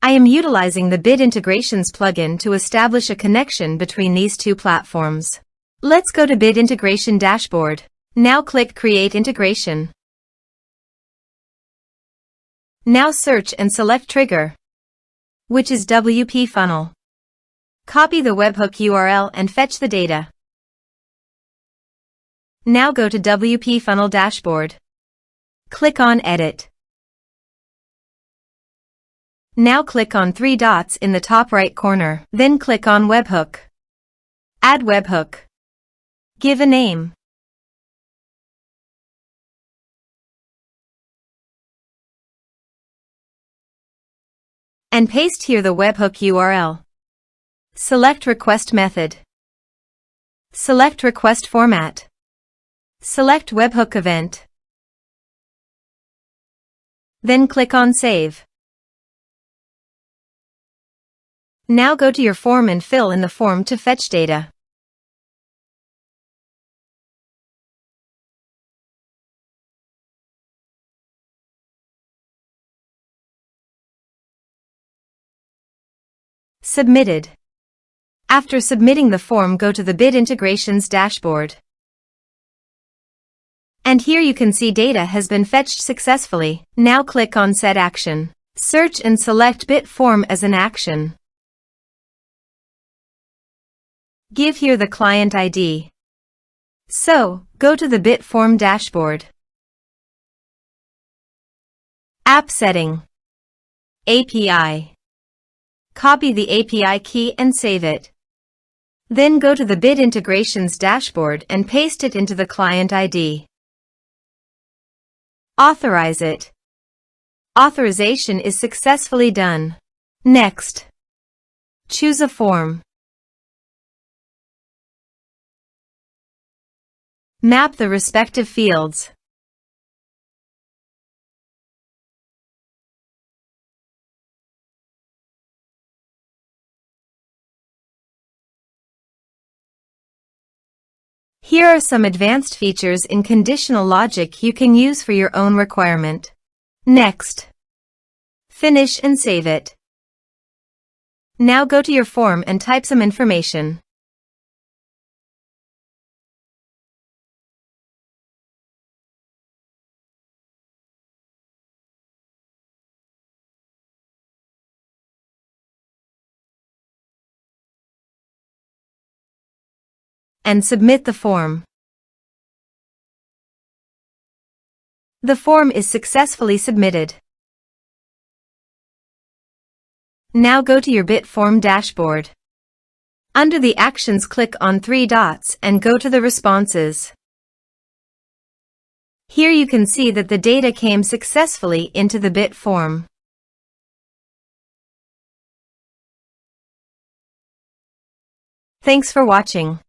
I am utilizing the Bit Integrations plugin to establish a connection between these two platforms. Let's go to Bit Integration Dashboard. Now click Create Integration. Now search and select Trigger, which is WPFunnel. Copy the webhook URL and fetch the data. Now go to WPFunnel Dashboard. Click on Edit. Now click on three dots in the top right corner. Then click on Webhook. Add webhook. Give a name. And paste here the webhook URL. Select Request Method. Select Request Format. Select Webhook Event. Then click on Save. Now go to your form and fill in the form to fetch data. Submitted. After submitting the form, go to the Bit Integrations dashboard. And here you can see data has been fetched successfully. Now click on Set Action. Search and select Bit Form as an action. Give here the client ID. So, go to the Bit Form dashboard. App Setting. API. Copy the API key and save it. Then go to the Bit Integrations dashboard and paste it into the client ID. Authorize it. Authorization is successfully done. Next, choose a form. Map the respective fields. Here are some advanced features in conditional logic you can use for your own requirement. Next, finish and save it. Now go to your form and type some information. And submit the form. The form is successfully submitted. Now go to your Bit Form dashboard. Under the Actions, click on three dots and go to the Responses. Here you can see that the data came successfully into the Bit Form. Thanks for watching.